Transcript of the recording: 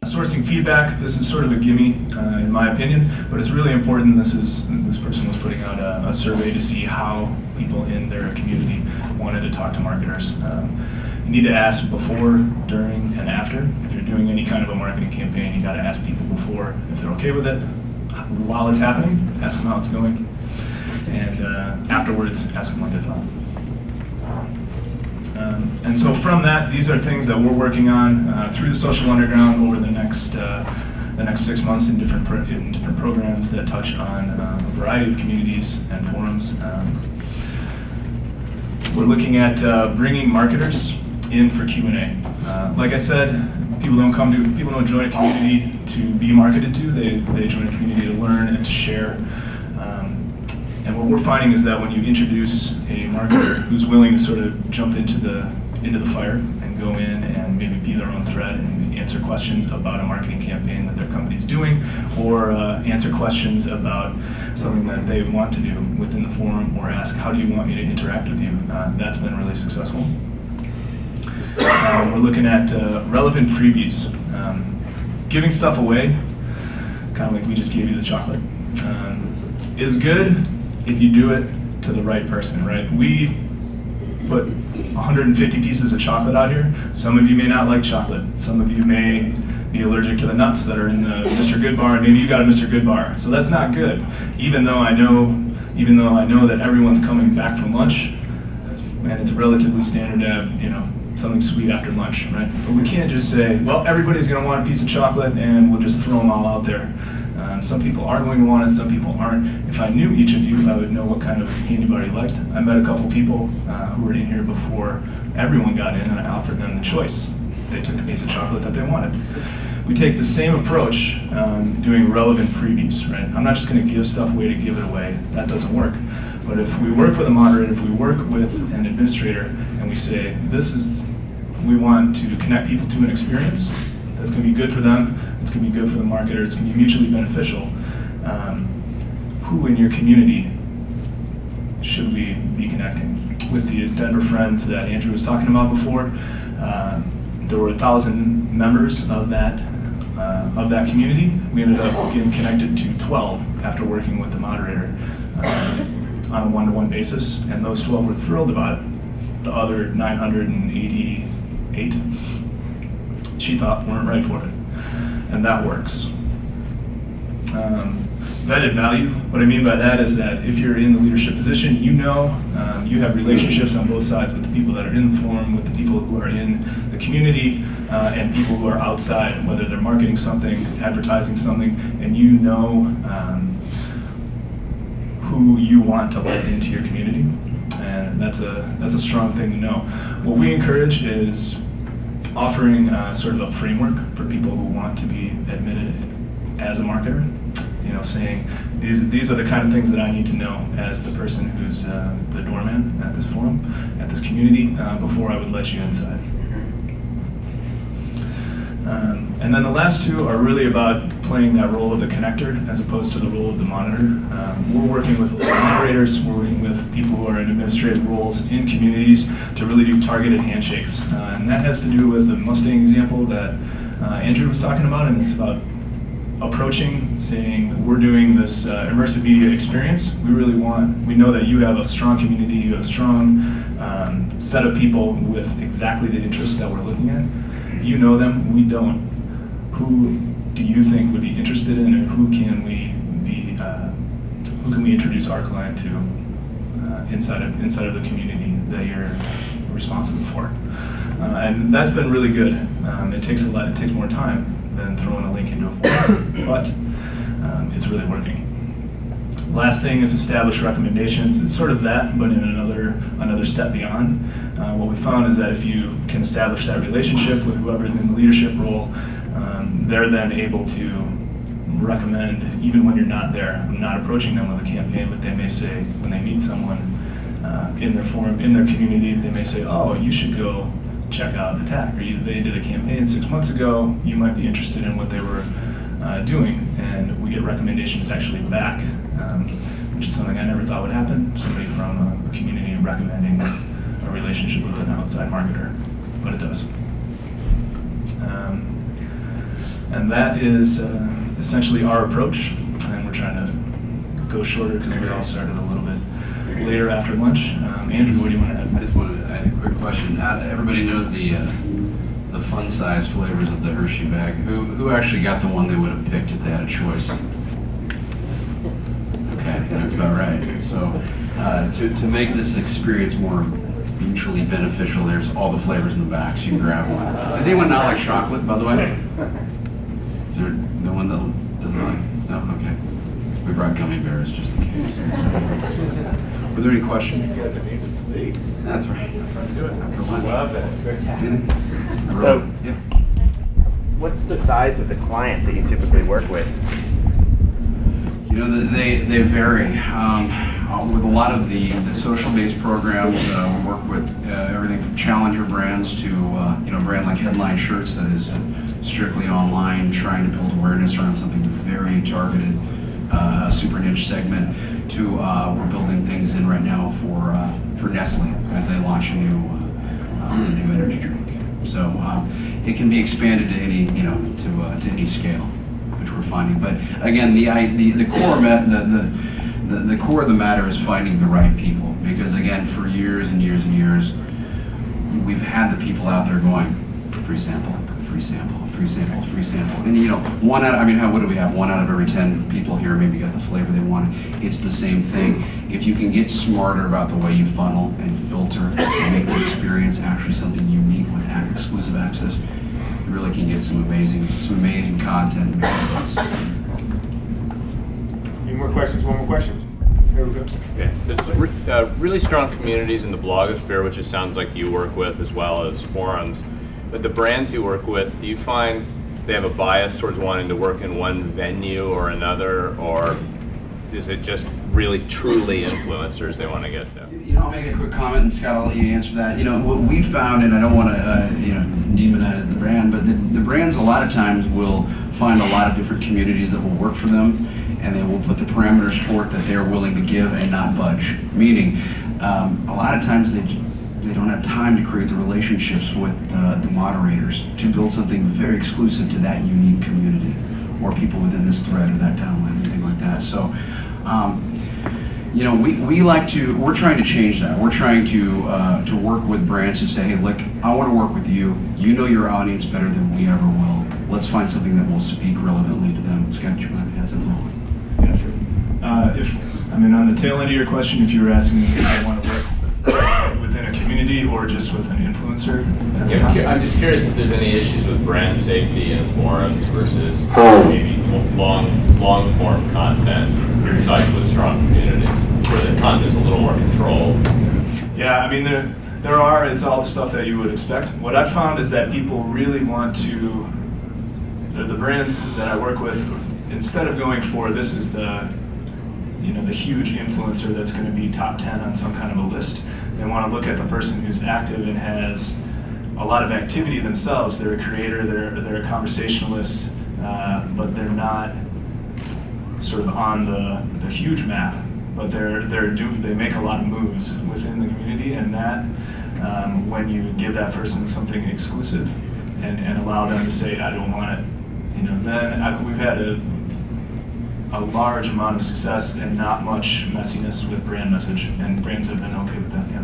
Sourcing feedback, this is sort of a gimme, in my opinion, but it's really important. This person was putting out a survey to see how people in their community wanted to talk to marketers. You need to ask before, during, and after. If you're doing any kind of a marketing campaign, you got to ask people before if they're okay with it. While it's happening, ask them how it's going. And afterwards, ask them what they thought. And so from that, these are things that we're working on through the Social Underground over the next 6 months in different programs that touch on a variety of communities and forums. We're looking at bringing marketers in for Q&A. Like I said, people don't join a community to be marketed to. They join a community to learn and to share. And what we're finding is that when you introduce a marketer who's willing to sort of jump into the fire and go in and maybe be their own thread and answer questions about a marketing campaign that their company's doing, or answer questions about something that they want to do within the forum, or ask, how do you want me to interact with you? That's been really successful. We're looking at relevant freebies. Giving stuff away, kind of like we just gave you the chocolate, is good if you do it to the right person, right? We put 150 pieces of chocolate out here. Some of you may not like chocolate. Some of you may be allergic to the nuts that are in the Mr. Good bar, and maybe you got a Mr. Good bar. So that's not good. Even though I know that everyone's coming back from lunch, and it's relatively standard to have, something sweet after lunch, right? But we can't just say, well, everybody's gonna want a piece of chocolate and we'll just throw them all out there. Some people are going to want it, some people aren't. If I knew each of you, I would know what kind of candy bar you liked. I met a couple people who were in here before everyone got in, and I offered them the choice. They took the piece of chocolate that they wanted. We take the same approach doing relevant freebies, right? I'm not just going to give stuff away to give it away. That doesn't work. But if we work with a moderator, if we work with an administrator, and we say, we want to connect people to an experience that's going to be good for them, it's going to be good for the marketer, it's going to be mutually beneficial. Who in your community should we be connecting? With the Denver Friends that Andrew was talking about before, there were 1,000 members of that community. We ended up getting connected to 12 after working with the moderator on a one-to-one basis, and those 12 were thrilled about it. The other 988 she thought weren't right for it, and that works. Vetted value, what I mean by that is that if you're in the leadership position, you have relationships on both sides with the people that are in the forum, with the people who are in the community, and people who are outside, whether they're marketing something, advertising something, and you know who you want to let into your community, and that's a strong thing to know. What we encourage is offering sort of a framework for people who want to be admitted as a marketer. Saying these are the kind of things that I need to know as the person who's the doorman at this forum, at this community, before I would let you inside. And then the last two are really about playing that role of the connector as opposed to the role of the monitor. We're working with moderators, we're working with people who are in administrative roles in communities to really do targeted handshakes. And that has to do with the Mustang example that Andrew was talking about, and it's about approaching, saying, we're doing this immersive media experience. We know that you have a strong community, you have a strong set of people with exactly the interests that we're looking at. You know them, we don't. Who do you think would be interested in, and who can we introduce our client to inside of the community that you're responsible for? And that's been really good. It takes more time than throwing a link into a form, but it's really working. Last thing is establish recommendations. It's sort of that, but in another step beyond. What we found is that if you can establish that relationship with whoever's in the leadership role, they're then able to recommend, even when you're not there. I'm not approaching them with a campaign, but they may say, when they meet someone in their forum, in their community, they may say, oh, you should go check out Attack, or they did a campaign 6 months ago, you might be interested in what they were doing, and we get recommendations actually back, which is something I never thought would happen, somebody from a community recommending a relationship with an outside marketer, but it does. And that is essentially our approach, and we're trying to go shorter because we all started a little bit later after lunch. Andrew, what do you want to add? I just wanted to add a quick question. Everybody knows the fun size flavors of the Hershey bag. Who actually got the one they would have picked if they had a choice? Okay, that's about right. So to make this experience more mutually beneficial, there's all the flavors in the back, so you can grab one. Does anyone not like chocolate, by the way? Is there no one that doesn't like? No? Okay. We brought gummy bears just in case. Were there any questions? You guys are needed, please. That's right. Let's do it. After lunch. Love it. So- yeah. What's the size of the clients that you typically work with? You know, they vary. With a lot of the social-based programs, we work with everything from challenger brands to a brand like Headline Shirts that is strictly online, trying to build awareness around something very targeted, super niche segment. To we're building things in right now for Nestle as they launch a new energy drink. So it can be expanded to any to any scale, which we're finding. But again, the core the core of the matter is finding the right people, because again, for years and years and years, we've had the people out there going, free sample, free sample, free sample, free sample. And what do we have? 1 out of every 10 people here maybe got the flavor they wanted. It's the same thing. If you can get smarter about the way you funnel and filter and make the experience actually something unique with exclusive access, you really can get some amazing content. Any more questions? One more question. Here we go. Okay. There's really strong communities in the blogosphere, which it sounds like you work with, as well as forums. But the brands you work with, do you find they have a bias towards wanting to work in one venue or another, or is it just really truly influencers they want to get to? I'll make a quick comment, and Scott, I'll let you answer that. What we found, and I don't want to demonize the brand, but the brands a lot of times will find a lot of different communities that will work for them, and they will put the parameters for it that they're willing to give and not budge. Meaning, a lot of times they don't have time to create the relationships with the moderators to build something very exclusive to that unique community or people within this thread or that downline, anything like that. So, we're trying to change that. We're trying to work with brands to say, hey, look, I want to work with you. You know your audience better than we ever will. Let's find something that will speak relevantly to them. Scott, you want to add something? Yeah, sure. On the tail end of your question, if you were asking if I want to work within a community or just with an influencer at the time. I'm just curious if there's any issues with brand safety in forums versus maybe long form content sites with strong communities, where the content's a little more controlled. Yeah, there are. It's all the stuff that you would expect. What I've found is that people really want to. The brands that I work with, instead of going for this is the huge influencer that's going to be top 10 on some kind of a list, they want to look at the person who's active and has a lot of activity themselves. They're a creator, they're a conversationalist, but they're not sort of on the huge map, but they make a lot of moves within the community, and that when you give that person something exclusive and allow them to say, I don't want it, then we've had a large amount of success and not much messiness with brand message, and brands have been okay with that, yeah.